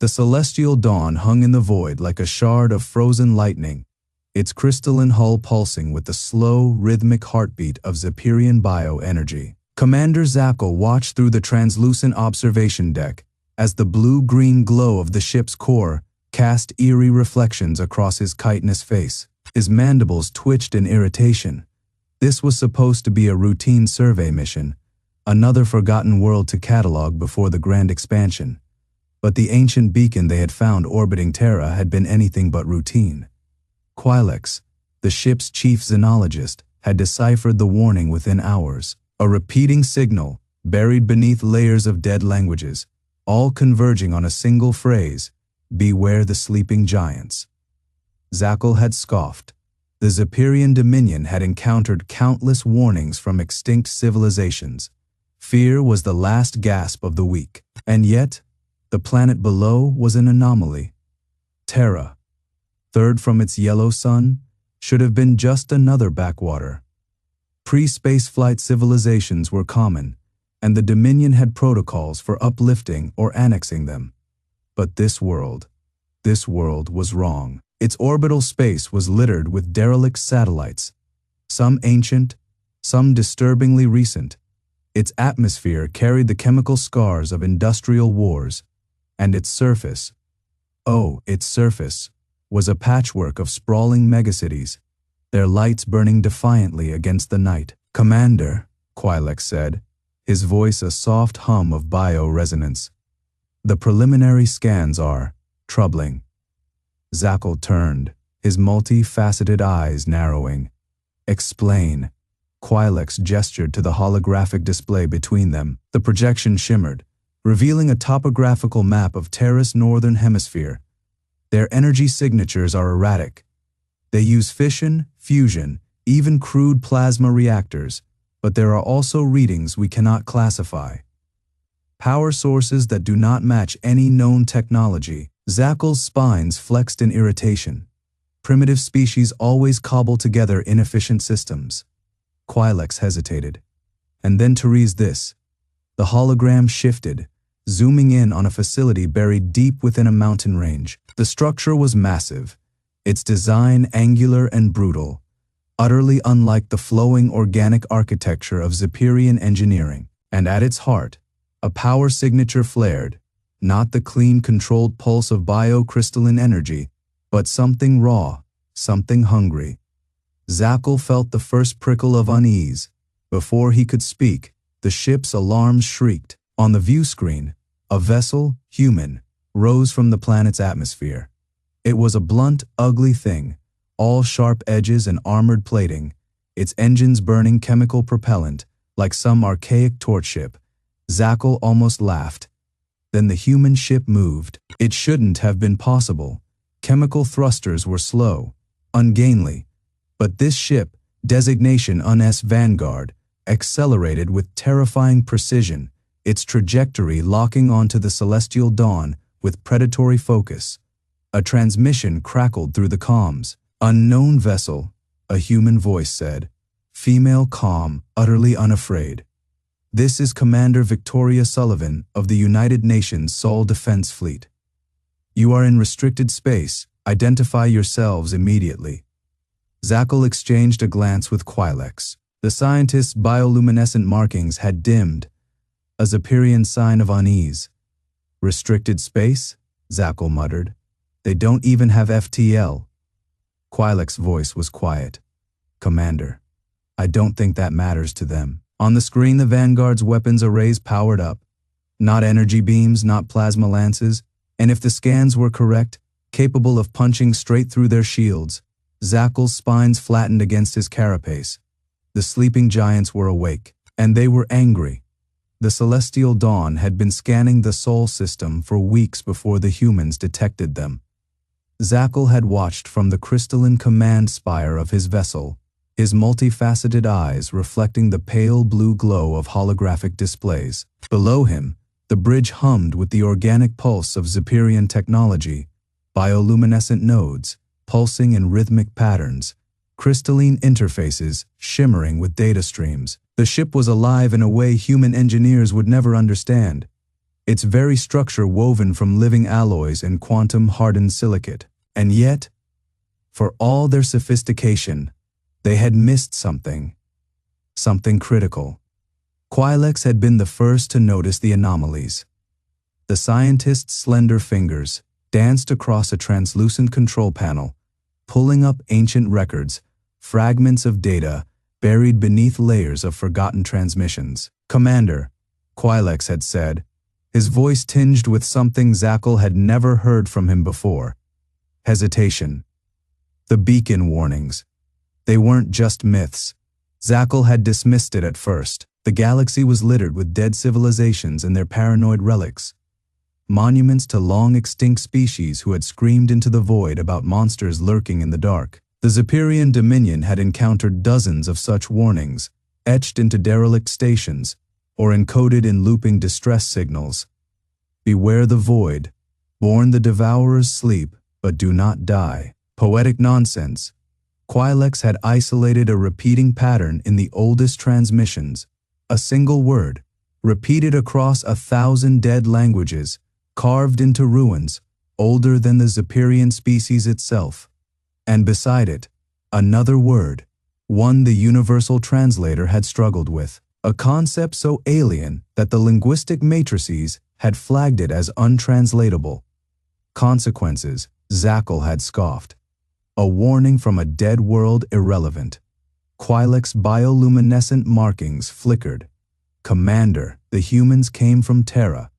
The celestial dawn hung in the void like a shard of frozen lightning, its crystalline hull pulsing with the slow, rhythmic heartbeat of Zapirian bioenergy. Commander Zapkel watched through the translucent observation deck as the blue-green glow of the ship's core cast eerie reflections across his chitinous face. His mandibles twitched in irritation. This was supposed to be a routine survey mission, another forgotten world to catalog before the grand expansion. But the ancient beacon they had found orbiting Terra had been anything but routine. Quilex, the ship's chief xenologist, had deciphered the warning within hours. A repeating signal, buried beneath layers of dead languages, all converging on a single phrase: "Beware the sleeping giants." Zapkel had scoffed. The Zapirian Dominion had encountered countless warnings from extinct civilizations. Fear was the last gasp of the weak. And yet, the planet below was an anomaly. Terra, third from its yellow sun, should have been just another backwater. Pre-spaceflight civilizations were common, and the Dominion had protocols for uplifting or annexing them. But this world was wrong. Its orbital space was littered with derelict satellites, some ancient, some disturbingly recent. Its atmosphere carried the chemical scars of industrial wars, and its surface, was a patchwork of sprawling megacities, their lights burning defiantly against the night. "Commander," Quilex said, his voice a soft hum of bio-resonance, "the preliminary scans are troubling." Zapkel turned, his multi-faceted eyes narrowing. "Explain." Quilex gestured to the holographic display between them. The projection shimmered, revealing a topographical map of Terra's northern hemisphere. Their energy signatures are erratic. They use fission, fusion, even crude plasma reactors, but there are also readings we cannot classify. Power sources that do not match any known technology. Zapkel's spines flexed in irritation. Primitive species always cobble together inefficient systems. Quilex hesitated. And then to read this. The hologram shifted, zooming in on a facility buried deep within a mountain range. The structure was massive, its design angular and brutal, utterly unlike the flowing organic architecture of Zapirian engineering. And at its heart, a power signature flared, not the clean, controlled pulse of biocrystalline energy, but something raw, something hungry. Zapkel felt the first prickle of unease. Before he could speak, the ship's alarms shrieked. On the view screen, a vessel, human, rose from the planet's atmosphere. It was a blunt, ugly thing, all sharp edges and armored plating, its engines burning chemical propellant, like some archaic torch ship. Zapkel almost laughed. Then the human ship moved. It shouldn't have been possible. Chemical thrusters were slow, ungainly. But this ship, designation UNS Vanguard, accelerated with terrifying precision, its trajectory locking onto the celestial dawn with predatory focus. A transmission crackled through the comms. "Unknown vessel," a human voice said. Female calm, utterly unafraid. "This is Commander Victoria Sullivan of the United Nations Sol Defense Fleet. You are in restricted space. Identify yourselves immediately." Zapkel exchanged a glance with Quilex. The scientist's bioluminescent markings had dimmed, a Zapirian sign of unease. "Restricted space?" Zapkel muttered. "They don't even have FTL." Quilex's voice was quiet. "Commander, I don't think that matters to them." On the screen, the Vanguard's weapons arrays powered up. Not energy beams, not plasma lances, and if the scans were correct, capable of punching straight through their shields. Zapkel's spines flattened against his carapace. The sleeping giants were awake, and they were angry. The celestial dawn had been scanning the Sol system for weeks before the humans detected them. Zapkel had watched from the crystalline command spire of his vessel, his multifaceted eyes reflecting the pale blue glow of holographic displays. Below him, the bridge hummed with the organic pulse of Zapirian technology, bioluminescent nodes, pulsing in rhythmic patterns, crystalline interfaces shimmering with data streams. The ship was alive in a way human engineers would never understand. its very structure woven from living alloys and quantum-hardened silicate. And yet, for all their sophistication, they had missed something critical. Quilex had been the first to notice the anomalies. The scientist's slender fingers danced across a translucent control panel, pulling up ancient records, fragments of data buried beneath layers of forgotten transmissions. "Commander," Quilex had said, his voice tinged with something Zapkel had never heard from him before. Hesitation. The beacon warnings. They weren't just myths. Zapkel had dismissed it at first. The galaxy was littered with dead civilizations and their paranoid relics. Monuments to long-extinct species who had screamed into the void about monsters lurking in the dark. The Zapirian Dominion had encountered dozens of such warnings, etched into derelict stations, or encoded in looping distress signals. "Beware the void. Born the devourers sleep, but do not die." Poetic nonsense. Quilex had isolated a repeating pattern in the oldest transmissions. A single word, repeated across 1,000 dead languages, carved into ruins, older than the Zapirian species itself. And beside it, another word, one the universal translator had struggled with, a concept so alien that the linguistic matrices had flagged it as untranslatable. Consequences, Zapkel had scoffed. A warning from a dead world irrelevant. Quilex's bioluminescent markings flickered. "Commander, the humans came from Terra.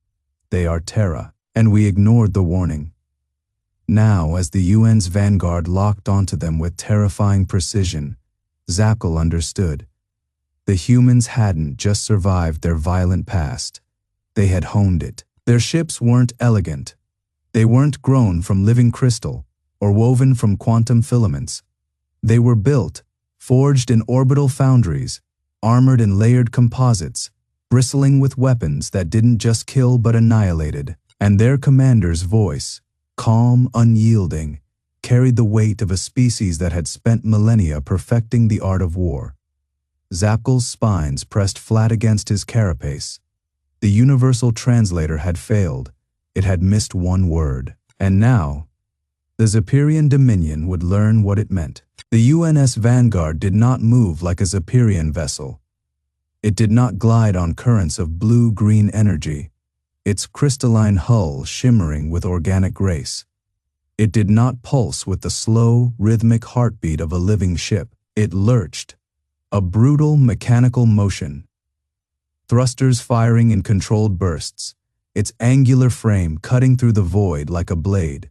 They are Terra." And we ignored the warning. Now, as the UN's vanguard locked onto them with terrifying precision, Zapkel understood. The humans hadn't just survived their violent past. They had honed it. Their ships weren't elegant. They weren't grown from living crystal or woven from quantum filaments. They were built, forged in orbital foundries, armored in layered composites, bristling with weapons that didn't just kill but annihilated. And their commander's voice, calm, unyielding, carried the weight of a species that had spent millennia perfecting the art of war. Zapkel's spines pressed flat against his carapace. The universal translator had failed. It had missed one word. And now, the Zapirian Dominion would learn what it meant. The UNS Vanguard did not move like a Zapirian vessel. It did not glide on currents of blue-green energy, its crystalline hull shimmering with organic grace. It did not pulse with the slow, rhythmic heartbeat of a living ship. It lurched, a brutal mechanical motion. Thrusters firing in controlled bursts, its angular frame cutting through the void like a blade.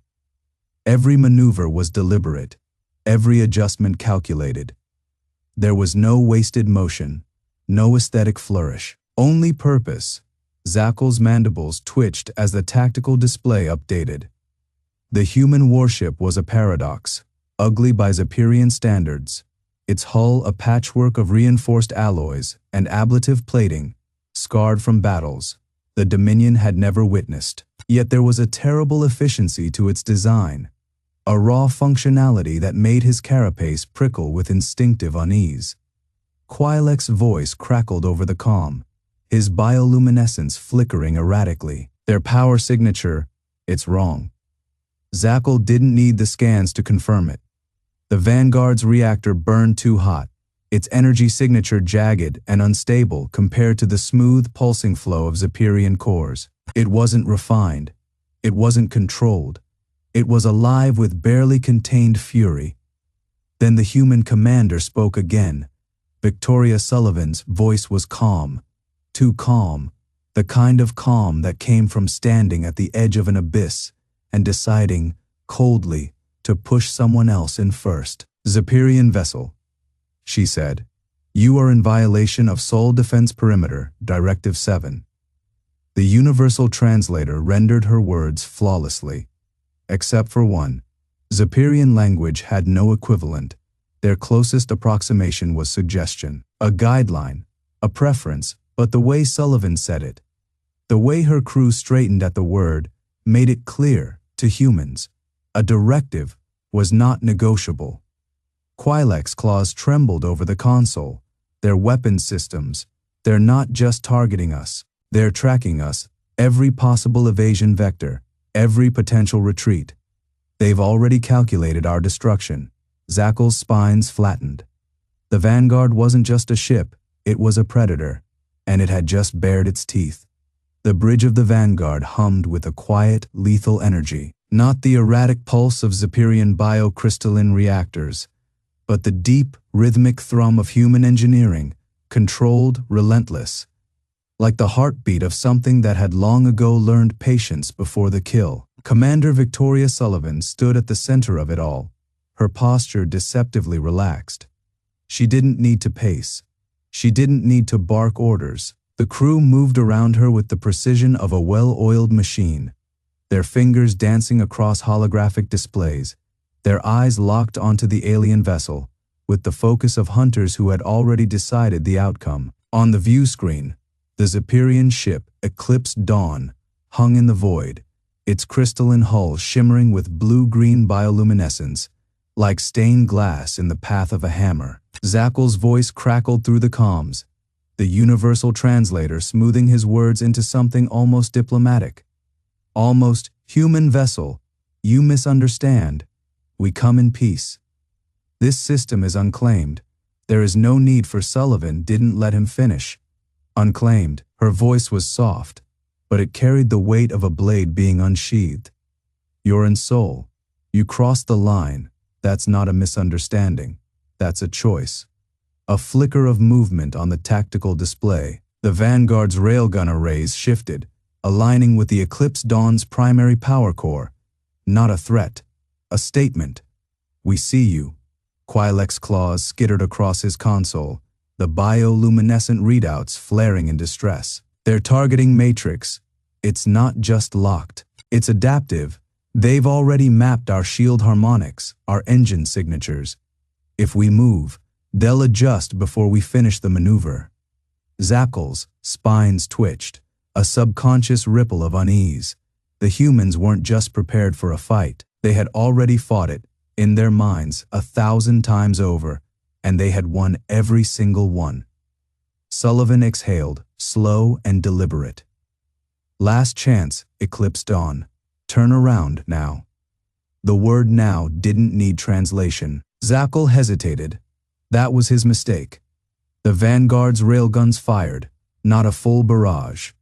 Every maneuver was deliberate, every adjustment calculated. There was no wasted motion, no aesthetic flourish, only purpose. Zapkel's mandibles twitched as the tactical display updated. The human warship was a paradox, ugly by Zapirian standards, its hull a patchwork of reinforced alloys and ablative plating, scarred from battles the Dominion had never witnessed. Yet there was a terrible efficiency to its design, a raw functionality that made his carapace prickle with instinctive unease. Quilex's voice crackled over the comm, his bioluminescence flickering erratically. "Their power signature, it's wrong." Zapkel didn't need the scans to confirm it. The Vanguard's reactor burned too hot, its energy signature jagged and unstable compared to the smooth pulsing flow of Zapirian cores. It wasn't refined. It wasn't controlled. It was alive with barely contained fury. Then the human commander spoke again. Victoria Sullivan's voice was calm. Too calm, the kind of calm that came from standing at the edge of an abyss and deciding, coldly, to push someone else in first. "Zapirian vessel," she said, "you are in violation of Sol Defense Perimeter, Directive 7. The universal translator rendered her words flawlessly. Except for one. Zapirian language had no equivalent. Their closest approximation was suggestion, a guideline, a preference. But the way Sullivan said it, the way her crew straightened at the word, made it clear, to humans, a directive was not negotiable. Quilex's claws trembled over the console. Their weapon systems, they're not just targeting us, they're tracking us, every possible evasion vector, every potential retreat. They've already calculated our destruction. Zapkel's spines flattened. The Vanguard wasn't just a ship, it was a predator, and it had just bared its teeth. The bridge of the Vanguard hummed with a quiet, lethal energy, not the erratic pulse of Zapirian biocrystalline reactors, but the deep, rhythmic thrum of human engineering, controlled, relentless, like the heartbeat of something that had long ago learned patience before the kill. Commander Victoria Sullivan stood at the center of it all, her posture deceptively relaxed. She didn't need to pace. She didn't need to bark orders. The crew moved around her with the precision of a well-oiled machine, their fingers dancing across holographic displays, their eyes locked onto the alien vessel, with the focus of hunters who had already decided the outcome. On the view screen, the Zapirian ship, Eclipse Dawn, hung in the void, its crystalline hull shimmering with blue-green bioluminescence, like stained glass in the path of a hammer. Zapkel's voice crackled through the comms, the universal translator smoothing his words into something almost diplomatic. Almost, human vessel, you misunderstand. We come in peace. This system is unclaimed. There is no need for Sullivan didn't let him finish. Unclaimed, her voice was soft, but it carried the weight of a blade being unsheathed. You're in Seoul. You crossed the line. That's not a misunderstanding. That's a choice. A flicker of movement on the tactical display. The Vanguard's railgun arrays shifted, aligning with the Eclipse Dawn's primary power core. Not a threat. A statement. We see you. Quilex's claws skittered across his console, the bioluminescent readouts flaring in distress. Their targeting matrix. It's not just locked. It's adaptive. They've already mapped our shield harmonics, our engine signatures. If we move, they'll adjust before we finish the maneuver. Zapkel's spines twitched, a subconscious ripple of unease. The humans weren't just prepared for a fight. They had already fought it, in their minds, 1,000 times over, and they had won every single one. Sullivan exhaled, slow and deliberate. Last chance, Eclipse Dawn. Turn around now. The word now didn't need translation. Zapkel hesitated. That was his mistake. The Vanguard's railguns fired, not a full barrage.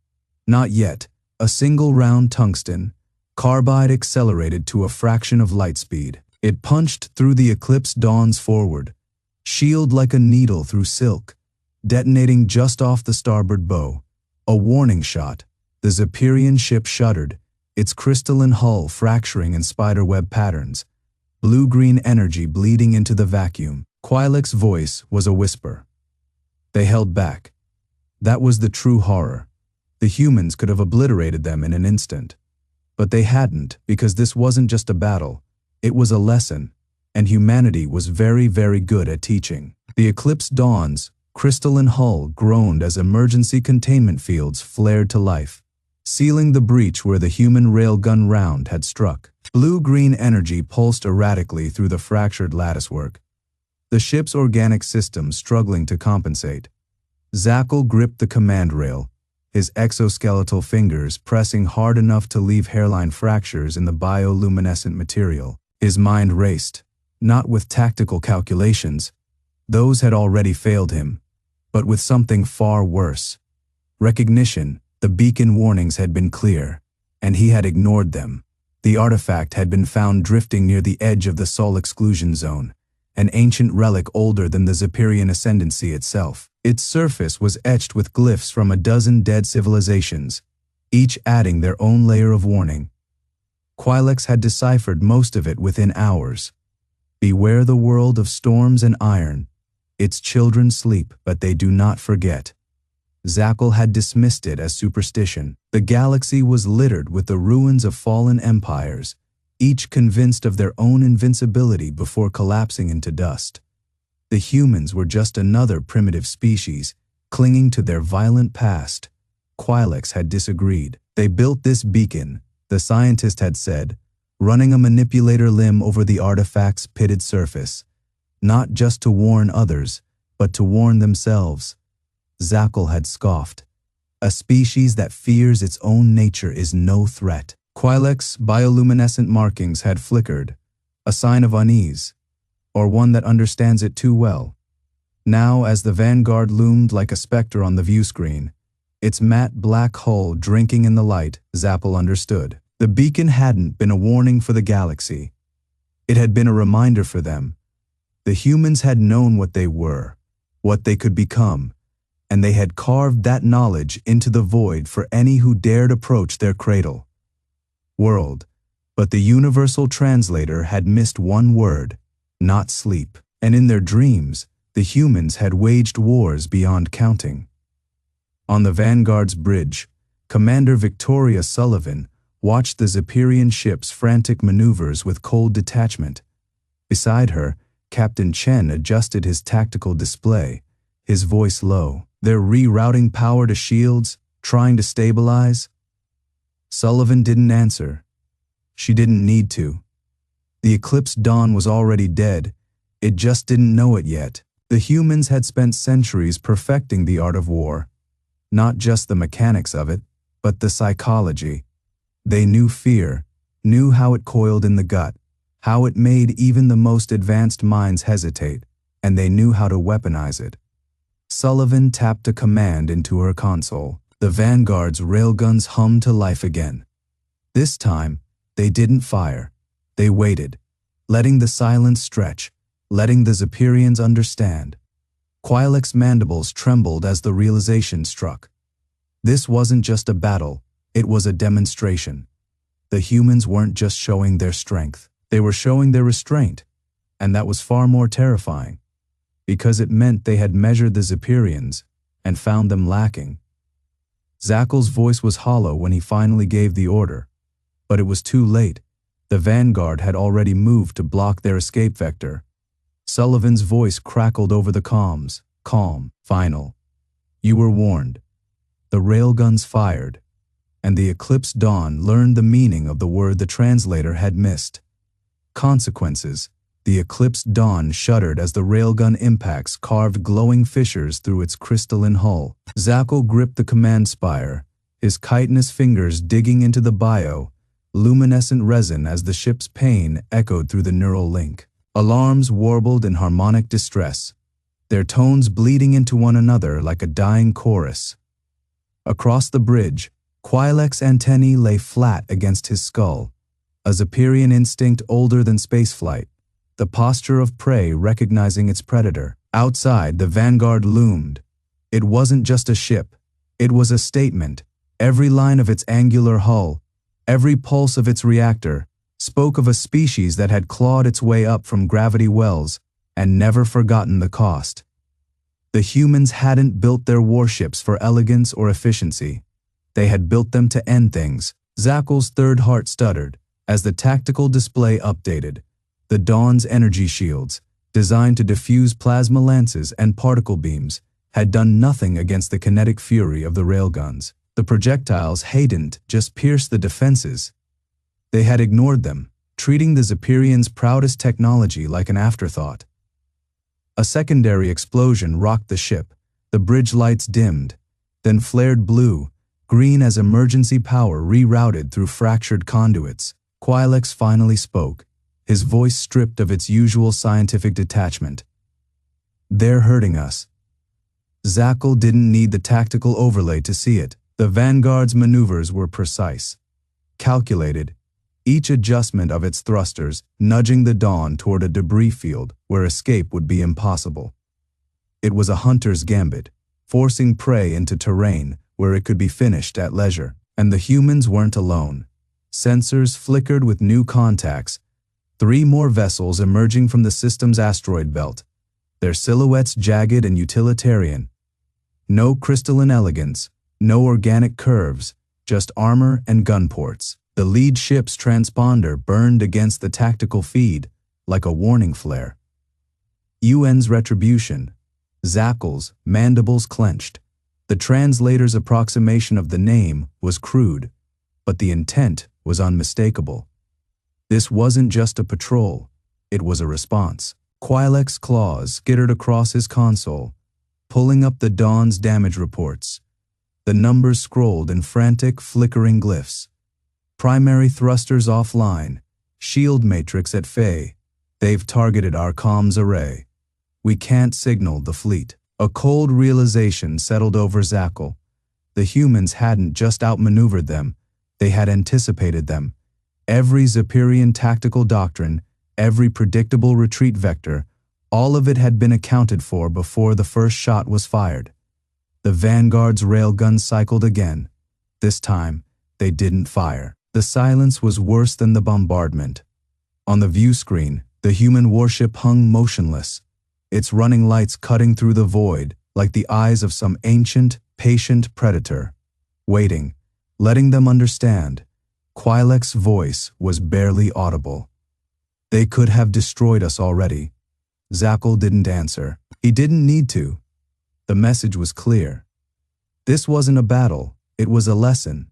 Not yet, a single round tungsten, carbide accelerated to a fraction of light speed. It punched through the Eclipse Dawn's forward, shield like a needle through silk, detonating just off the starboard bow. A warning shot. The Zapirian ship shuddered, its crystalline hull fracturing in spiderweb patterns, blue-green energy bleeding into the vacuum. Quilex's voice was a whisper. They held back. That was the true horror. The humans could have obliterated them in an instant. But they hadn't, because this wasn't just a battle. It was a lesson, and humanity was very, very good at teaching. The Eclipse Dawn's crystalline hull groaned as emergency containment fields flared to life, sealing the breach where the human railgun round had struck. Blue-green energy pulsed erratically through the fractured latticework, the ship's organic system struggling to compensate. Zapkel gripped the command rail, his exoskeletal fingers pressing hard enough to leave hairline fractures in the bioluminescent material. His mind raced, not with tactical calculations. Those had already failed him, but with something far worse. Recognition. The beacon warnings had been clear, and he had ignored them. The artifact had been found drifting near the edge of the Sol exclusion zone, an ancient relic older than the Zapirian ascendancy itself. Its surface was etched with glyphs from a dozen dead civilizations, each adding their own layer of warning. Quilex had deciphered most of it within hours. Beware the world of storms and iron. Its children sleep, but they do not forget. Zapkel had dismissed it as superstition. The galaxy was littered with the ruins of fallen empires, each convinced of their own invincibility before collapsing into dust. The humans were just another primitive species, clinging to their violent past. Quilex had disagreed. They built this beacon, the scientist had said, running a manipulator limb over the artifact's pitted surface, not just to warn others, but to warn themselves. Zapkel had scoffed. A species that fears its own nature is no threat. Quilex's bioluminescent markings had flickered, a sign of unease, or one that understands it too well. Now, as the vanguard loomed like a specter on the view screen, its matte black hull drinking in the light, Zapkel understood. The beacon hadn't been a warning for the galaxy. It had been a reminder for them. The humans had known what they were, what they could become, and they had carved that knowledge into the void for any who dared approach their cradle. World. But the universal translator had missed one word, not sleep. And in their dreams, the humans had waged wars beyond counting. On the Vanguard's bridge, Commander Victoria Sullivan watched the Zapirian ship's frantic maneuvers with cold detachment. Beside her, Captain Chen adjusted his tactical display, his voice low. They're rerouting power to shields, trying to stabilize. Sullivan didn't answer. She didn't need to. The Eclipse Dawn was already dead. It just didn't know it yet. The humans had spent centuries perfecting the art of war. Not just the mechanics of it, but the psychology. They knew fear, knew how it coiled in the gut, how it made even the most advanced minds hesitate, and they knew how to weaponize it. Sullivan tapped a command into her console. The Vanguard's railguns hummed to life again. This time, they didn't fire. They waited, letting the silence stretch, letting the Zapirians understand. Quilex's mandibles trembled as the realization struck. This wasn't just a battle, it was a demonstration. The humans weren't just showing their strength, they were showing their restraint, and that was far more terrifying, because it meant they had measured the Zapirians and found them lacking. Zapkel's voice was hollow when he finally gave the order, but it was too late. The Vanguard had already moved to block their escape vector. Sullivan's voice crackled over the comms. Calm, final. You were warned. The railguns fired, and the Eclipse Dawn learned the meaning of the word the translator had missed. Consequences. The Eclipse Dawn shuddered as the railgun impacts carved glowing fissures through its crystalline hull. Zapkel gripped the command spire, his chitinous fingers digging into the luminescent resin as the ship's pain echoed through the neural link. Alarms warbled in harmonic distress, their tones bleeding into one another like a dying chorus. Across the bridge, Quilex's antennae lay flat against his skull, a Zapirian instinct older than spaceflight, the posture of prey recognizing its predator. Outside, the Vanguard loomed. It wasn't just a ship, it was a statement. Every line of its angular hull, every pulse of its reactor, spoke of a species that had clawed its way up from gravity wells and never forgotten the cost. The humans hadn't built their warships for elegance or efficiency. They had built them to end things. Zapkel's third heart stuttered as the tactical display updated. The Dawn's energy shields, designed to diffuse plasma lances and particle beams, had done nothing against the kinetic fury of the railguns. The projectiles hadn't just pierced the defenses. They had ignored them, treating the Zapirians' proudest technology like an afterthought. A secondary explosion rocked the ship. The bridge lights dimmed, then flared blue, green as emergency power rerouted through fractured conduits. Quilex finally spoke, his voice stripped of its usual scientific detachment. They're hurting us. Zapkel didn't need the tactical overlay to see it. The Vanguard's maneuvers were precise, calculated, each adjustment of its thrusters nudging the Dawn toward a debris field where escape would be impossible. It was a hunter's gambit, forcing prey into terrain where it could be finished at leisure. And the humans weren't alone. Sensors flickered with new contacts, 3 more vessels emerging from the system's asteroid belt, their silhouettes jagged and utilitarian. No crystalline elegance, no organic curves, just armor and gun ports. The lead ship's transponder burned against the tactical feed like a warning flare. UN's retribution. Zapkel's mandibles clenched. The translator's approximation of the name was crude, but the intent was unmistakable. This wasn't just a patrol, it was a response. Quilex's claws skittered across his console, pulling up the Dawn's damage reports. The numbers scrolled in frantic, flickering glyphs. Primary thrusters offline. Shield matrix at FE. They've targeted our comms array. We can't signal the fleet. A cold realization settled over Zapkel. The humans hadn't just outmaneuvered them, they had anticipated them. Every Zapirian tactical doctrine, every predictable retreat vector, all of it had been accounted for before the first shot was fired. The Vanguard's railgun cycled again. This time, they didn't fire. The silence was worse than the bombardment. On the view screen, the human warship hung motionless, its running lights cutting through the void like the eyes of some ancient, patient predator. Waiting, letting them understand. Quilek's voice was barely audible. They could have destroyed us already. Zapkel didn't answer. He didn't need to. The message was clear. This wasn't a battle, it was a lesson,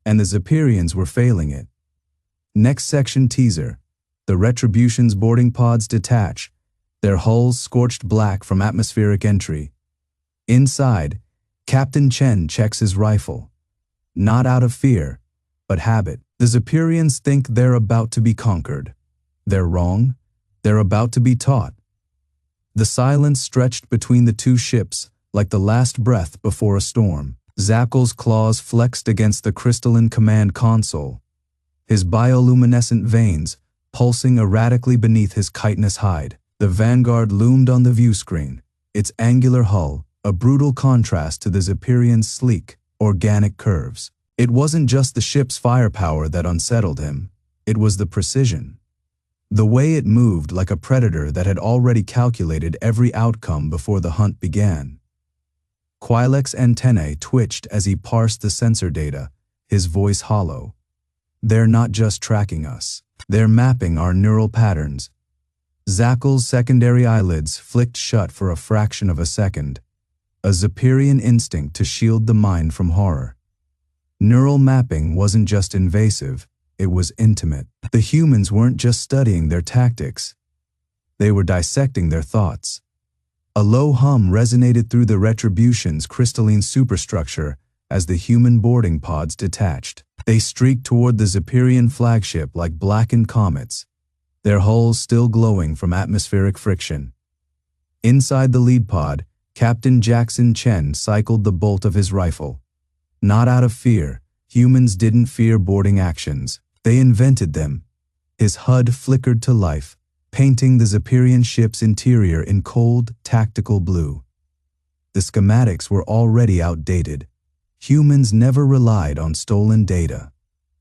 and the Zapirians were failing it. Next section teaser. The Retribution's boarding pods detach, their hulls scorched black from atmospheric entry. Inside, Captain Chen checks his rifle. Not out of fear, but habit. The Zapirians think they're about to be conquered. They're wrong. They're about to be taught. The silence stretched between the two ships like the last breath before a storm. Zapkel's claws flexed against the crystalline command console, his bioluminescent veins pulsing erratically beneath his chitinous hide. The Vanguard loomed on the view screen, its angular hull a brutal contrast to the Zapirian's sleek, organic curves. It wasn't just the ship's firepower that unsettled him, it was the precision. The way it moved like a predator that had already calculated every outcome before the hunt began. Quilek's antennae twitched as he parsed the sensor data, his voice hollow. They're not just tracking us, they're mapping our neural patterns. Zapkel's secondary eyelids flicked shut for a fraction of a second, a Zapirian instinct to shield the mind from horror. Neural mapping wasn't just invasive, it was intimate. The humans weren't just studying their tactics, they were dissecting their thoughts. A low hum resonated through the Retribution's crystalline superstructure as the human boarding pods detached. They streaked toward the Zapirian flagship like blackened comets, their hulls still glowing from atmospheric friction. Inside the lead pod, Captain Jackson Chen cycled the bolt of his rifle. Not out of fear, humans didn't fear boarding actions, they invented them. His HUD flickered to life, painting the Zapirian ship's interior in cold, tactical blue. The schematics were already outdated. Humans never relied on stolen data.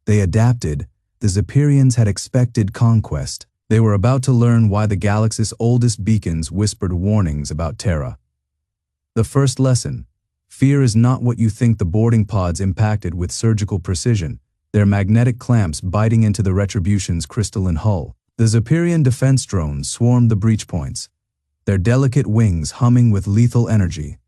They adapted. The Zapirians had expected conquest. They were about to learn why the galaxy's oldest beacons whispered warnings about Terra. The first lesson: fear is not what you think. The boarding pods impacted with surgical precision, their magnetic clamps biting into the Retribution's crystalline hull. The Zapirian defense drones swarmed the breach points, their delicate wings humming with lethal energy.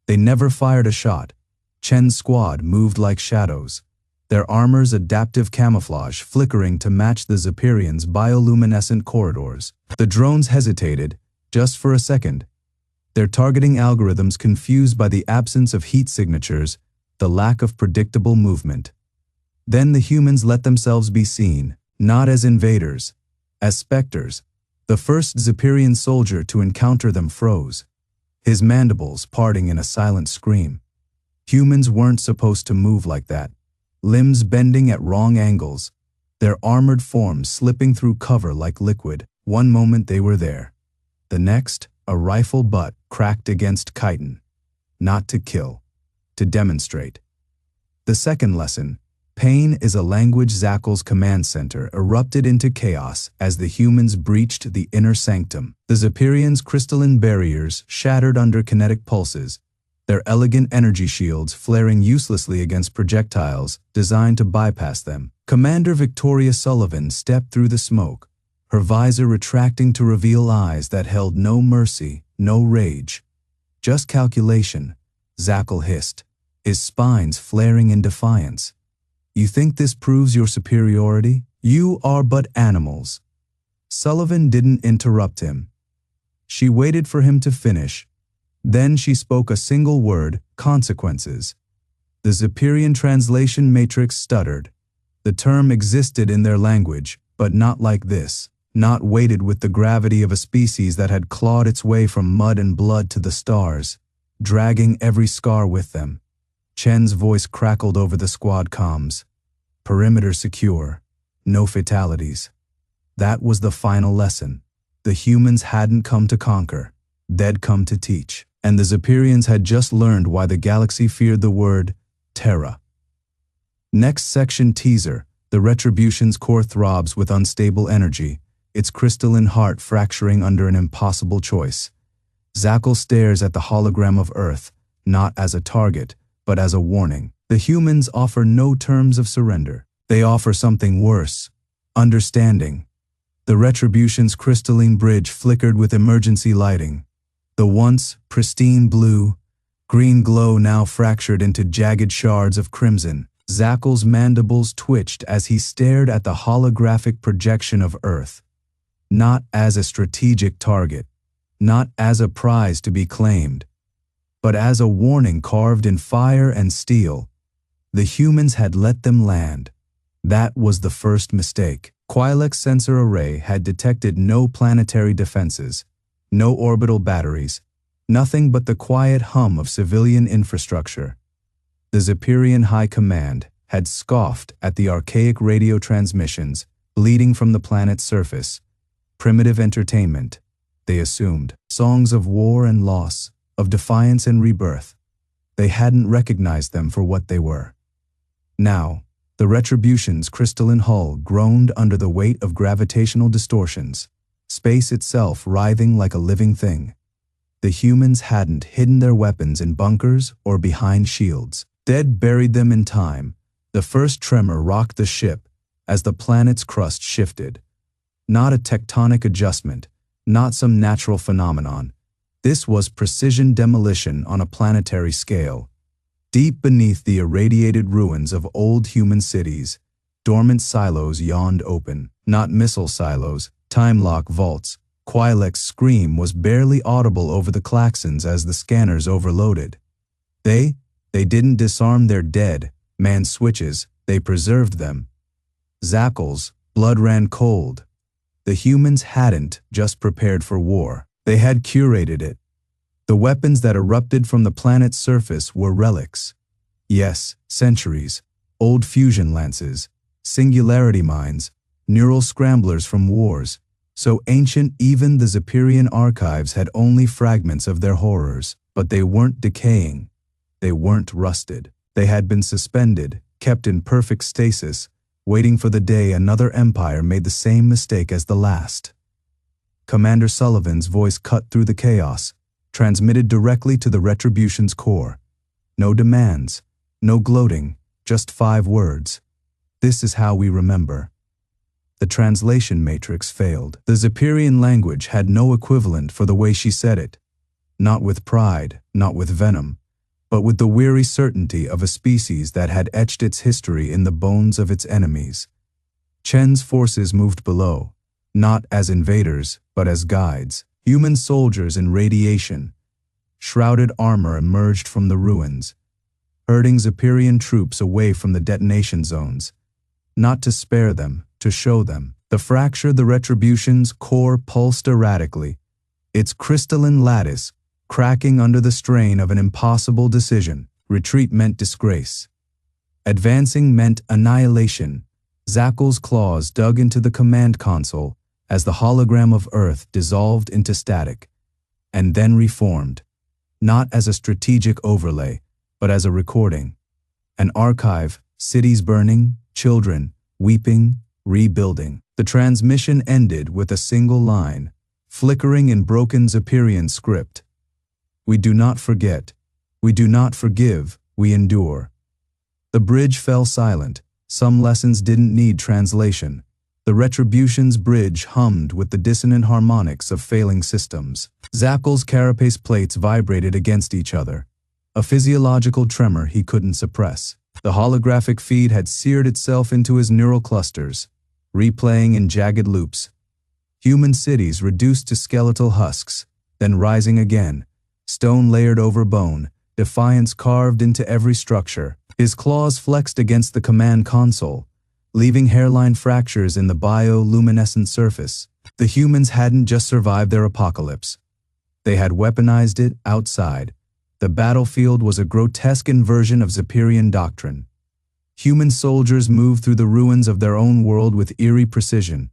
They never fired a shot. Chen's squad moved like shadows, their armor's adaptive camouflage flickering to match the Zapirians' bioluminescent corridors. The drones hesitated, just for a second, their targeting algorithms confused by the absence of heat signatures, the lack of predictable movement. Then the humans let themselves be seen, not as invaders, as specters. The first Zapirian soldier to encounter them froze, his mandibles parting in a silent scream. Humans weren't supposed to move like that, limbs bending at wrong angles, their armored forms slipping through cover like liquid. One moment they were there, the next, a rifle butt cracked against chitin. Not to kill, to demonstrate. The second lesson: pain is a language. Zapkel's command center erupted into chaos as the humans breached the inner sanctum. The Zapirians' crystalline barriers shattered under kinetic pulses, their elegant energy shields flaring uselessly against projectiles designed to bypass them. Commander Victoria Sullivan stepped through the smoke, her visor retracting to reveal eyes that held no mercy, no rage, just calculation. Zapkel hissed, his spines flaring in defiance. You think this proves your superiority? You are but animals. Sullivan didn't interrupt him. She waited for him to finish. Then she spoke a single word: consequences. The Zapirian translation matrix stuttered. The term existed in their language, but not like this, not weighted with the gravity of a species that had clawed its way from mud and blood to the stars, dragging every scar with them. Chen's voice crackled over the squad comms. Perimeter secure. No fatalities. That was the final lesson. The humans hadn't come to conquer. They'd come to teach. And the Zapirians had just learned why the galaxy feared the word Terra. Next section teaser. The Retribution's core throbs with unstable energy, its crystalline heart fracturing under an impossible choice. Zapkel stares at the hologram of Earth, not as a target, but as a warning. The humans offer no terms of surrender. They offer something worse: understanding. The Retribution's crystalline bridge flickered with emergency lighting. The once pristine blue-green glow now fractured into jagged shards of crimson. Zapkel's mandibles twitched as he stared at the holographic projection of Earth. Not as a strategic target, not as a prize to be claimed, but as a warning carved in fire and steel. The humans had let them land. That was the first mistake. Quilek's sensor array had detected no planetary defenses, no orbital batteries, nothing but the quiet hum of civilian infrastructure. The Zapirian High Command had scoffed at the archaic radio transmissions bleeding from the planet's surface. Primitive entertainment, they assumed. Songs of war and loss, of defiance and rebirth. They hadn't recognized them for what they were. Now, the Retribution's crystalline hull groaned under the weight of gravitational distortions, space itself writhing like a living thing. The humans hadn't hidden their weapons in bunkers or behind shields. They'd buried them in time. The first tremor rocked the ship as the planet's crust shifted. Not a tectonic adjustment, not some natural phenomenon. This was precision demolition on a planetary scale. Deep beneath the irradiated ruins of old human cities, dormant silos yawned open. Not missile silos, time-lock vaults. Quilek's scream was barely audible over the klaxons as the scanners overloaded. They didn't disarm their dead man switches, they preserved them. Zapkel's blood ran cold. The humans hadn't just prepared for war. They had curated it. The weapons that erupted from the planet's surface were relics. Yes, centuries, old fusion lances, singularity mines, neural scramblers from wars, so ancient even the Zapirian archives had only fragments of their horrors. But they weren't decaying. They weren't rusted. They had been suspended, kept in perfect stasis, waiting for the day another empire made the same mistake as the last. Commander Sullivan's voice cut through the chaos, transmitted directly to the Retribution's core. No demands, no gloating, just 5 words. This is how we remember. The translation matrix failed. The Zapirian language had no equivalent for the way she said it. Not with pride, not with venom, but with the weary certainty of a species that had etched its history in the bones of its enemies. Chen's forces moved below, not as invaders, but as guides. Human soldiers in radiation. Shrouded armor emerged from the ruins, herding Zapirian troops away from the detonation zones. Not to spare them, to show them. The fracture the Retribution's core pulsed erratically, its crystalline lattice cracking under the strain of an impossible decision. Retreat meant disgrace. Advancing meant annihilation. Zapkel's claws dug into the command console as the hologram of Earth dissolved into static, and then reformed, not as a strategic overlay, but as a recording. An archive, cities burning, children weeping, rebuilding. The transmission ended with a single line, flickering in broken Zapirian script. We do not forget. We do not forgive. We endure. The bridge fell silent. Some lessons didn't need translation. The Retribution's bridge hummed with the dissonant harmonics of failing systems. Zapkel's carapace plates vibrated against each other, a physiological tremor he couldn't suppress. The holographic feed had seared itself into his neural clusters, replaying in jagged loops. Human cities reduced to skeletal husks, then rising again, stone layered over bone, defiance carved into every structure. His claws flexed against the command console, leaving hairline fractures in the bioluminescent surface. The humans hadn't just survived their apocalypse. They had weaponized it outside. The battlefield was a grotesque inversion of Zapirian doctrine. Human soldiers moved through the ruins of their own world with eerie precision,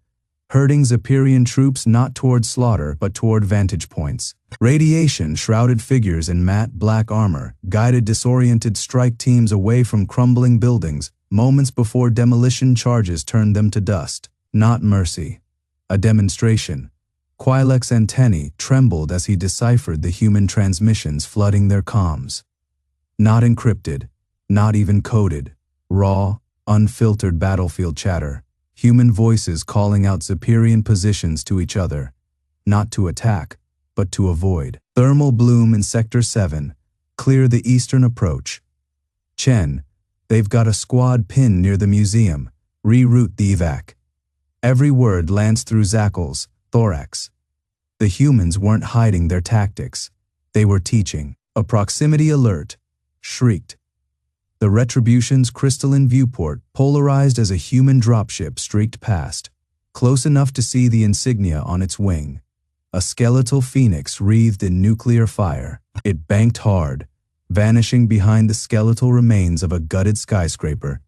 herding Zapirian troops not toward slaughter but toward vantage points. Radiation-shrouded figures in matte black armor guided disoriented strike teams away from crumbling buildings moments before demolition charges turned them to dust. Not mercy. A demonstration. Quilek's antennae trembled as he deciphered the human transmissions flooding their comms. Not encrypted, not even coded. Raw, unfiltered battlefield chatter. Human voices calling out Zapirian positions to each other. Not to attack, but to avoid. Thermal bloom in Sector 7. Clear the eastern approach. Chen, they've got a squad pinned near the museum. Reroute the evac. Every word lanced through Zapkel's thorax. The humans weren't hiding their tactics. They were teaching. A proximity alert. Shrieked. The Retribution's crystalline viewport, polarized as a human dropship, streaked past, close enough to see the insignia on its wing. A skeletal phoenix wreathed in nuclear fire. It banked hard, vanishing behind the skeletal remains of a gutted skyscraper.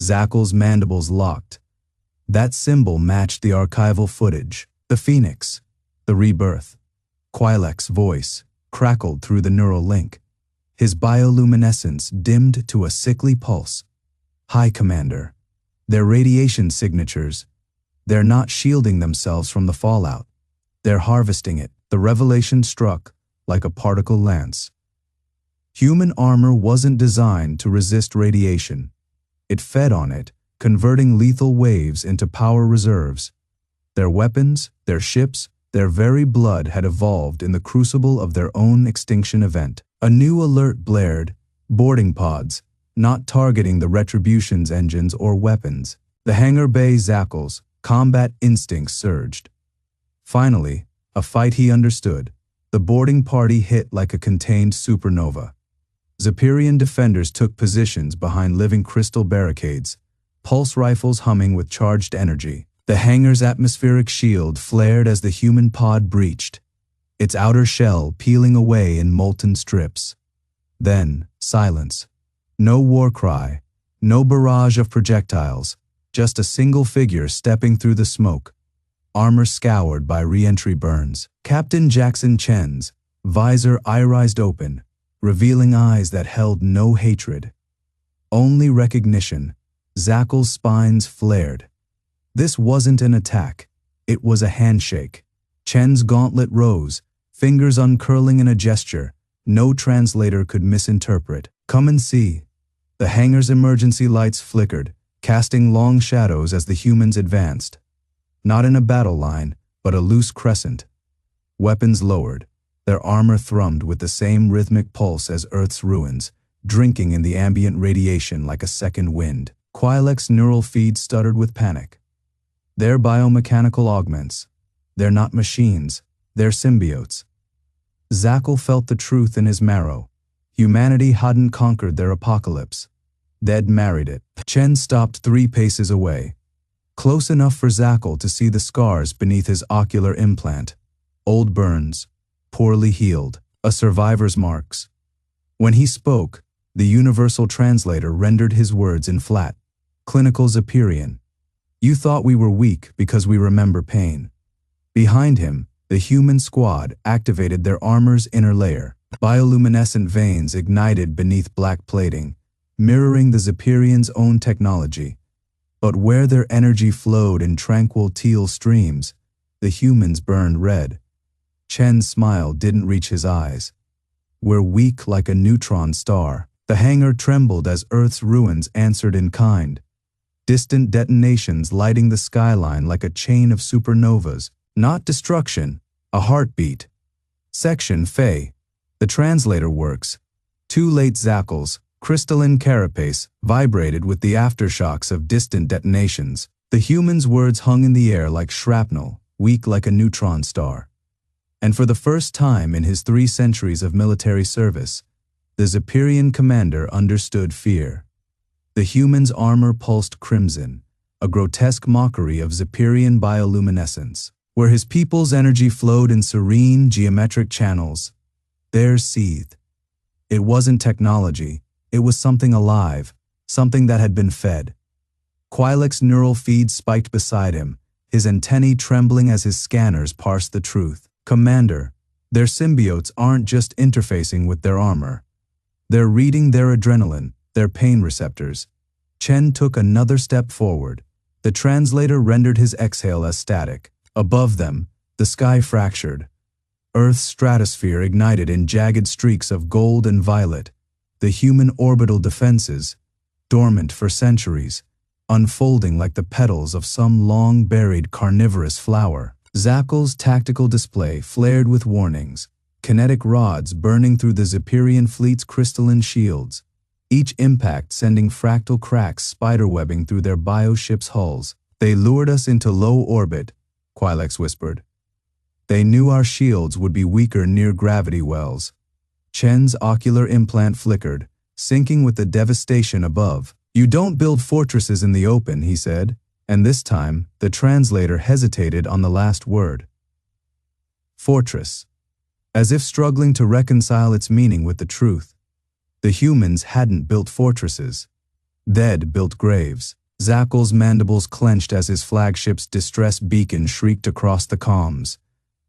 Zapkel's mandibles locked. That symbol matched the archival footage. The phoenix. The rebirth. Quilek's voice crackled through the neural link. His bioluminescence dimmed to a sickly pulse. High Commander. Their radiation signatures. They're not shielding themselves from the fallout. They're harvesting it. The revelation struck like a particle lance. Human armor wasn't designed to resist radiation. It fed on it, converting lethal waves into power reserves. Their weapons, their ships, their very blood had evolved in the crucible of their own extinction event. A new alert blared, boarding pods, not targeting the Retribution's engines or weapons. The hangar bay Zapkel's combat instincts surged. Finally, a fight he understood. The boarding party hit like a contained supernova. Zapirian defenders took positions behind living crystal barricades, pulse rifles humming with charged energy. The hangar's atmospheric shield flared as the human pod breached, its outer shell peeling away in molten strips. Then, silence. No war cry, no barrage of projectiles, just a single figure stepping through the smoke, armor scoured by re-entry burns. Captain Jackson Chen's visor irised open, revealing eyes that held no hatred. Only recognition. Zapkel's spines flared. This wasn't an attack. It was a handshake. Chen's gauntlet rose, fingers uncurling in a gesture no translator could misinterpret. Come and see. The hangar's emergency lights flickered, casting long shadows as the humans advanced. Not in a battle line, but a loose crescent. Weapons lowered. Their armor thrummed with the same rhythmic pulse as Earth's ruins, drinking in the ambient radiation like a second wind. Quilek's neural feed stuttered with panic. They're biomechanical augments. They're not machines. They're symbiotes. Zapkel felt the truth in his marrow. Humanity hadn't conquered their apocalypse. They'd married it. Chen stopped 3 paces away, close enough for Zapkel to see the scars beneath his ocular implant. Old burns, poorly healed, a survivor's marks. When he spoke, the universal translator rendered his words in flat, clinical Zapirian. You thought we were weak because we remember pain. Behind him, the human squad activated their armor's inner layer. Bioluminescent veins ignited beneath black plating, mirroring the Zapirians' own technology. But where their energy flowed in tranquil teal streams, the humans burned red. Chen's smile didn't reach his eyes. We're weak like a neutron star. The hangar trembled as Earth's ruins answered in kind. Distant detonations lighting the skyline like a chain of supernovas. Not destruction, a heartbeat. Section Fey. The translator works. Too late. Zapkel's crystalline carapace vibrated with the aftershocks of distant detonations. The human's words hung in the air like shrapnel, weak like a neutron star. And for the first time in his 3 centuries of military service, the Zapirian commander understood fear. The human's armor pulsed crimson, a grotesque mockery of Zapirian bioluminescence. Where his people's energy flowed in serene, geometric channels, theirs seethed. It wasn't technology, it was something alive, something that had been fed. Quilek's neural feed spiked beside him, his antennae trembling as his scanners parsed the truth. Commander, their symbiotes aren't just interfacing with their armor. They're reading their adrenaline, their pain receptors. Chen took another step forward. The translator rendered his exhale as static. Above them, the sky fractured. Earth's stratosphere ignited in jagged streaks of gold and violet. The human orbital defenses, dormant for centuries, unfolding like the petals of some long-buried carnivorous flower. Zapkel's tactical display flared with warnings, kinetic rods burning through the Zapirian fleet's crystalline shields, each impact sending fractal cracks spiderwebbing through their bioships' hulls. They lured us into low orbit, Quilek whispered. They knew our shields would be weaker near gravity wells. Chen's ocular implant flickered, syncing with the devastation above. You don't build fortresses in the open, he said, and this time the translator hesitated on the last word. Fortress. As if struggling to reconcile its meaning with the truth. The humans hadn't built fortresses. They'd built graves. Zapkel's mandibles clenched as his flagship's distress beacon shrieked across the comms.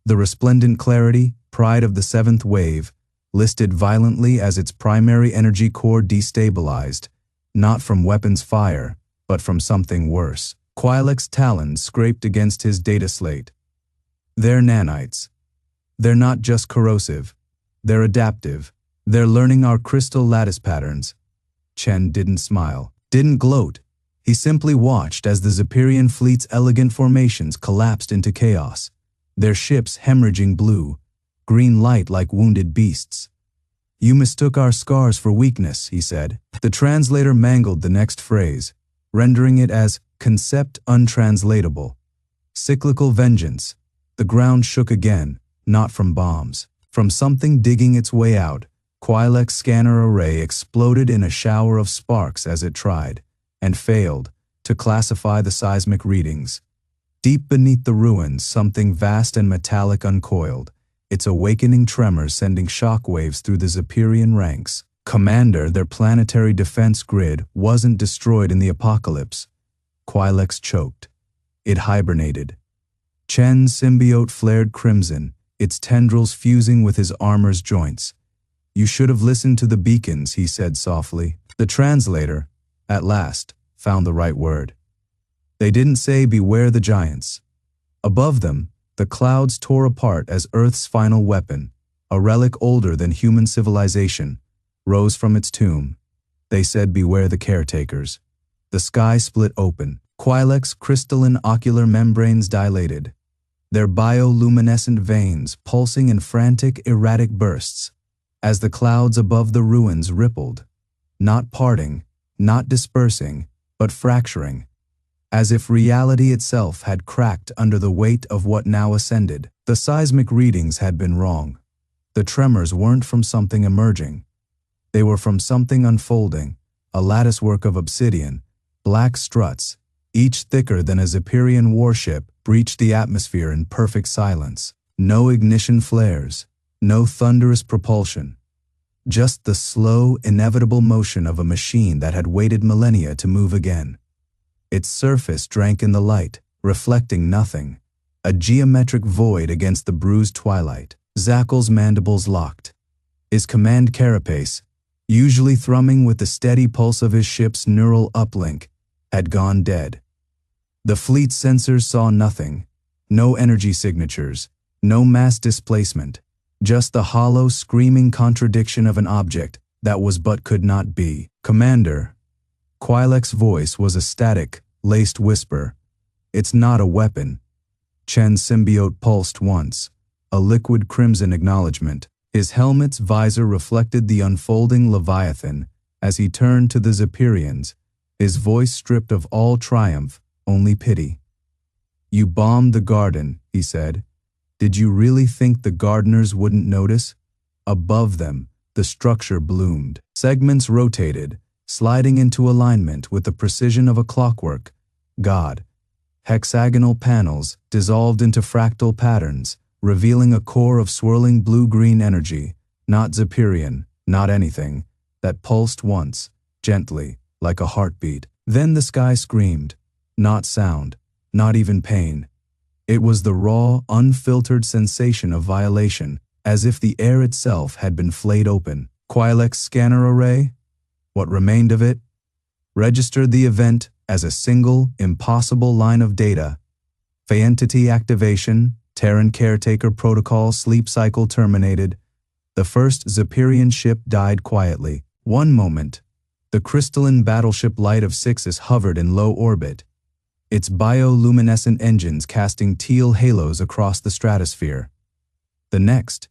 The resplendent clarity, pride of the seventh wave, listed violently as its primary energy core destabilized, not from weapons fire, but from something worse. Quilek's talons scraped against his data slate. They're nanites. They're not just corrosive. They're adaptive. They're learning our crystal lattice patterns. Chen didn't smile, didn't gloat. He simply watched as the Zapirian fleet's elegant formations collapsed into chaos, their ships hemorrhaging blue, green light like wounded beasts. You mistook our scars for weakness, he said. The translator mangled the next phrase, rendering it as concept untranslatable. Cyclical vengeance. The ground shook again, not from bombs. From something digging its way out, Quilek's scanner array exploded in a shower of sparks as it tried, and failed, to classify the seismic readings. Deep beneath the ruins, something vast and metallic uncoiled, its awakening tremors sending shockwaves through the Zapirian ranks. Commander, their planetary defense grid wasn't destroyed in the apocalypse. Quilek choked. It hibernated. Chen's symbiote flared crimson, its tendrils fusing with his armor's joints. You should have listened to the beacons, he said softly. The translator, at last, found the right word. They didn't say beware the giants. Above them, the clouds tore apart as Earth's final weapon, a relic older than human civilization, rose from its tomb. They said beware the caretakers. The sky split open. Quilek's crystalline ocular membranes dilated, their bioluminescent veins pulsing in frantic, erratic bursts, as the clouds above the ruins rippled, not parting, not dispersing, but fracturing, as if reality itself had cracked under the weight of what now ascended. The seismic readings had been wrong. The tremors weren't from something emerging. They were from something unfolding, a latticework of obsidian, black struts, each thicker than a Zapirian warship, breached the atmosphere in perfect silence. No ignition flares, no thunderous propulsion. Just the slow, inevitable motion of a machine that had waited millennia to move again. Its surface drank in the light, reflecting nothing, a geometric void against the bruised twilight. Zapkel's mandibles locked. His command carapace, usually thrumming with the steady pulse of his ship's neural uplink, had gone dead. The fleet's sensors saw nothing, no energy signatures, no mass displacement, just the hollow, screaming contradiction of an object that was but could not be. Commander, Quilek's voice was a static, laced whisper. It's not a weapon. Chen's symbiote pulsed once, a liquid crimson acknowledgement. His helmet's visor reflected the unfolding Leviathan as he turned to the Zapirians, his voice stripped of all triumph, only pity. You bombed the garden, he said. Did you really think the gardeners wouldn't notice? Above them, the structure bloomed. Segments rotated, sliding into alignment with the precision of a clockwork. God. Hexagonal panels dissolved into fractal patterns, revealing a core of swirling blue-green energy, not Zapirian, not anything, that pulsed once, gently, like a heartbeat. Then the sky screamed. Not sound, not even pain. It was the raw, unfiltered sensation of violation, as if the air itself had been flayed open. Quilex scanner array, what remained of it, registered the event as a single, impossible line of data. Entity activation, Terran caretaker protocol sleep cycle terminated. The first Zapirian ship died quietly. One moment, the crystalline battleship Light of Sixes hovered in low orbit, its bioluminescent engines casting teal halos across the stratosphere. The next,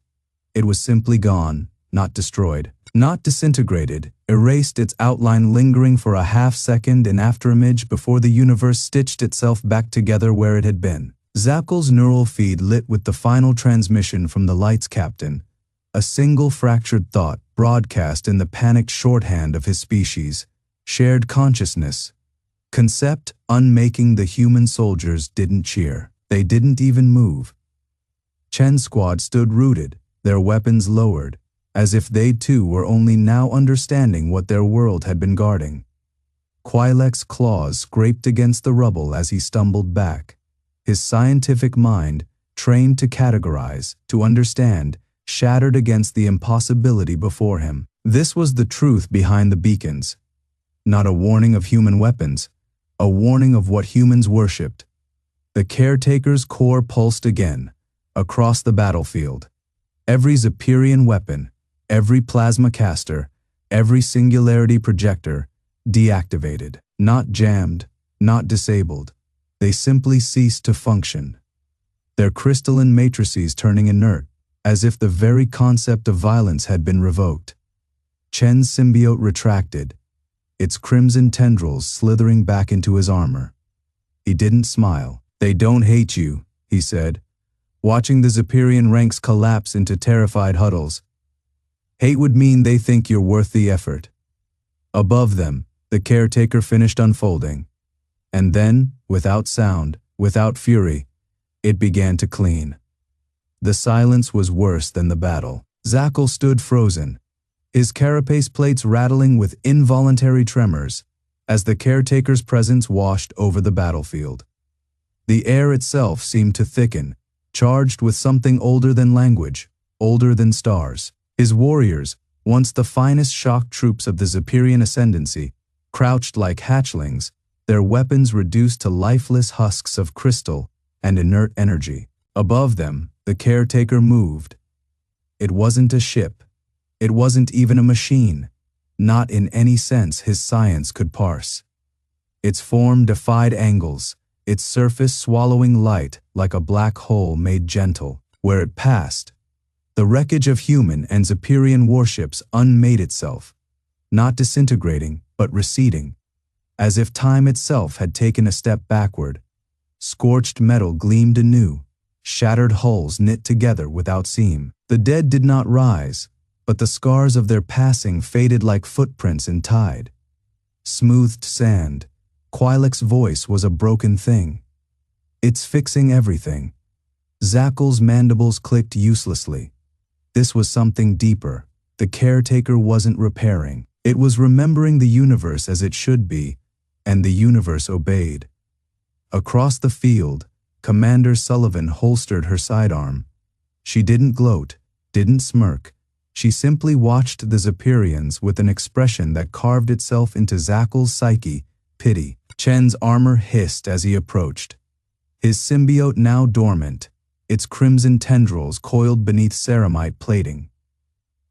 it was simply gone, not destroyed, not disintegrated, erased, its outline lingering for a half-second in afterimage before the universe stitched itself back together where it had been. Zapkel's neural feed lit with the final transmission from the Light's captain, a single fractured thought broadcast in the panicked shorthand of his species. Shared consciousness. Concept unmaking. The human soldiers didn't cheer. They didn't even move. Chen's squad stood rooted, their weapons lowered, as if they too were only now understanding what their world had been guarding. Quilex's claws scraped against the rubble as he stumbled back. His scientific mind, trained to categorize, to understand, shattered against the impossibility before him. This was the truth behind the beacons. Not a warning of human weapons, a warning of what humans worshipped. The caretaker's core pulsed again, across the battlefield. Every Zapirian weapon, every plasma caster, every singularity projector, deactivated. Not jammed, not disabled. They simply ceased to function. Their crystalline matrices turning inert, as if the very concept of violence had been revoked. Chen's symbiote retracted, its crimson tendrils slithering back into his armor. He didn't smile. "They don't hate you," he said, watching the Zapirian ranks collapse into terrified huddles. "Hate would mean they think you're worth the effort." Above them, the caretaker finished unfolding. And then, without sound, without fury, it began to clean. The silence was worse than the battle. Zapkel stood frozen, his carapace plates rattling with involuntary tremors, as the caretaker's presence washed over the battlefield. The air itself seemed to thicken, charged with something older than language, older than stars. His warriors, once the finest shock troops of the Zapirian ascendancy, crouched like hatchlings, their weapons reduced to lifeless husks of crystal and inert energy. Above them, the caretaker moved. It wasn't a ship. It wasn't even a machine, not in any sense his science could parse. Its form defied angles, its surface swallowing light like a black hole made gentle. Where it passed, the wreckage of human and Zapirian warships unmade itself, not disintegrating, but receding, as if time itself had taken a step backward. Scorched metal gleamed anew, shattered hulls knit together without seam. The dead did not rise, but the scars of their passing faded like footprints in tide. Smoothed sand, Quilex's voice was a broken thing. "It's fixing everything." Zapkel's mandibles clicked uselessly. This was something deeper. The caretaker wasn't repairing. It was remembering the universe as it should be, and the universe obeyed. Across the field, Commander Sullivan holstered her sidearm. She didn't gloat, didn't smirk. She simply watched the Zapirians with an expression that carved itself into Zapkel's psyche, pity. Chen's armor hissed as he approached. His symbiote now dormant, its crimson tendrils coiled beneath ceramite plating.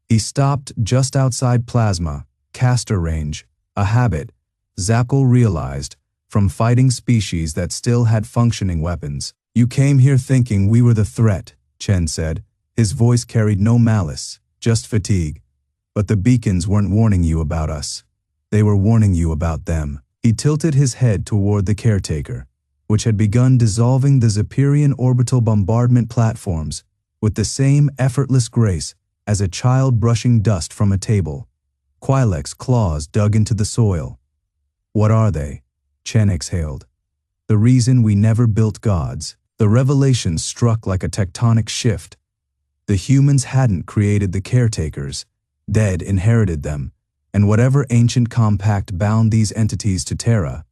He stopped just outside plasma, caster range, a habit, Zapkel realized, from fighting species that still had functioning weapons. "You came here thinking we were the threat," Chen said. His voice carried no malice, just fatigue. "But the beacons weren't warning you about us. They were warning you about them." He tilted his head toward the caretaker, which had begun dissolving the Zapirian orbital bombardment platforms with the same effortless grace as a child brushing dust from a table. Quilek's claws dug into the soil. What are they? Chen exhaled. The reason we never built gods. The revelation struck like a tectonic shift. The humans hadn't created the caretakers. Dead inherited them, and whatever ancient compact bound these entities to Terra,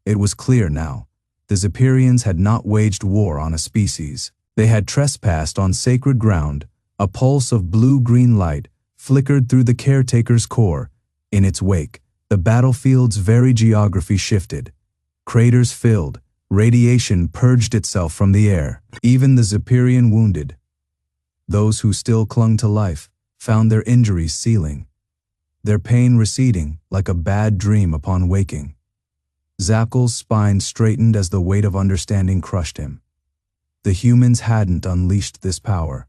it was clear now. The Zapirians had not waged war on a species. They had trespassed on sacred ground. A pulse of blue-green light flickered through the caretaker's core. In its wake, the battlefield's very geography shifted. Craters filled, radiation purged itself from the air. Even the Zapirian wounded, those who still clung to life, found their injuries sealing, their pain receding like a bad dream upon waking. Zapkel's spine straightened as the weight of understanding crushed him. The humans hadn't unleashed this power.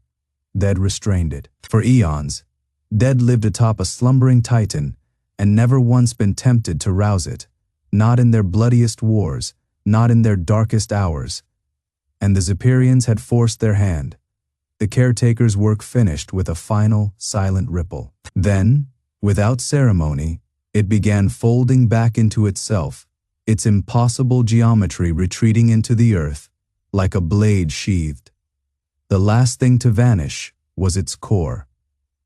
They'd restrained it. For eons, they'd lived atop a slumbering titan and never once been tempted to rouse it, not in their bloodiest wars, not in their darkest hours. And the Zapirians had forced their hand. The caretaker's work finished with a final, silent ripple. Then, without ceremony, it began folding back into itself, its impossible geometry retreating into the earth, like a blade sheathed. The last thing to vanish was its core,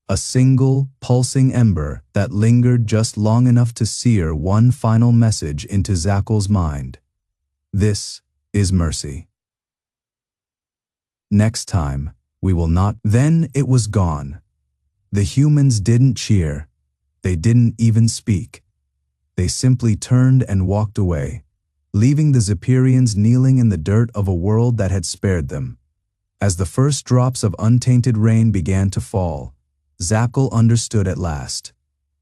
a single, pulsing ember that lingered just long enough to sear one final message into Zapkel's mind. This is mercy. Next time, we will not. Then it was gone. The humans didn't cheer. They didn't even speak. They simply turned and walked away, leaving the Zapirians kneeling in the dirt of a world that had spared them. As the first drops of untainted rain began to fall, Zapkel understood at last.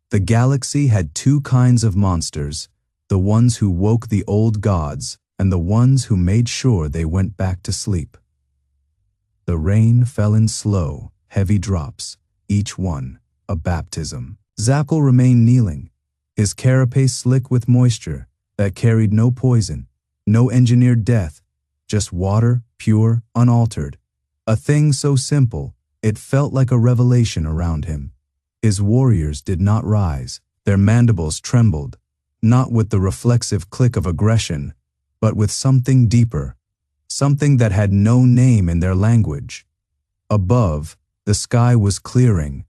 The galaxy had two kinds of monsters, the ones who woke the old gods and the ones who made sure they went back to sleep. The rain fell in slow, heavy drops, each one a baptism. Zapkel remained kneeling, his carapace slick with moisture that carried no poison, no engineered death, just water, pure, unaltered. A thing so simple, it felt like a revelation around him. His warriors did not rise. Their mandibles trembled, not with the reflexive click of aggression, but with something deeper, something that had no name in their language. Above, the sky was clearing.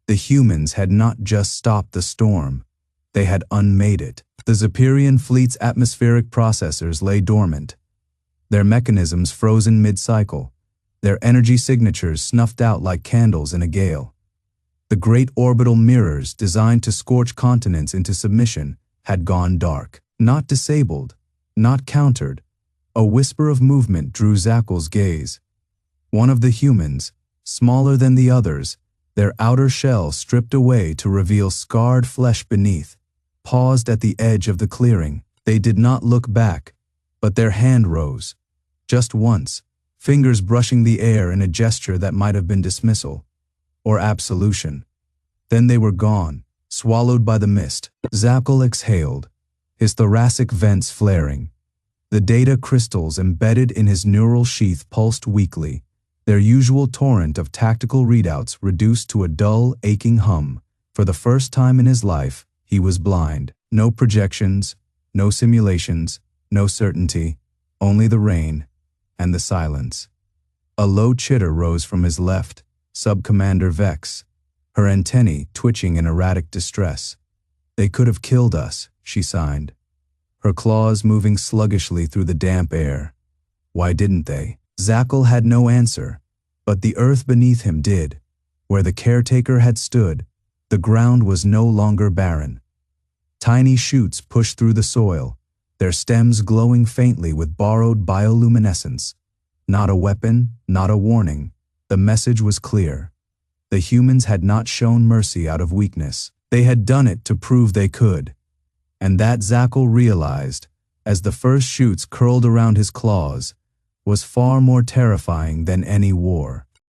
The humans had not just stopped the storm, they had unmade it. The Zapirian fleet's atmospheric processors lay dormant, their mechanisms frozen mid-cycle, their energy signatures snuffed out like candles in a gale. The great orbital mirrors designed to scorch continents into submission had gone dark. Not disabled, not countered. A whisper of movement drew Zapkel's gaze. One of the humans, smaller than the others, their outer shell stripped away to reveal scarred flesh beneath, paused at the edge of the clearing. They did not look back, but their hand rose. Just once, fingers brushing the air in a gesture that might have been dismissal or absolution. Then they were gone, swallowed by the mist. Zapkel exhaled, his thoracic vents flaring. The data crystals embedded in his neural sheath pulsed weakly, their usual torrent of tactical readouts reduced to a dull, aching hum. For the first time in his life, he was blind. No projections, no simulations, no certainty, only the rain and the silence. A low chitter rose from his left, Sub-Commander Vex, her antennae twitching in erratic distress. "They could have killed us," she signed, her claws moving sluggishly through the damp air. Why didn't they? Zapkel had no answer, but the earth beneath him did. Where the caretaker had stood, the ground was no longer barren. Tiny shoots pushed through the soil, their stems glowing faintly with borrowed bioluminescence. Not a weapon, not a warning. The message was clear. The humans had not shown mercy out of weakness. They had done it to prove they could. And that, Zapkel realized, as the first shoots curled around his claws, was far more terrifying than any war.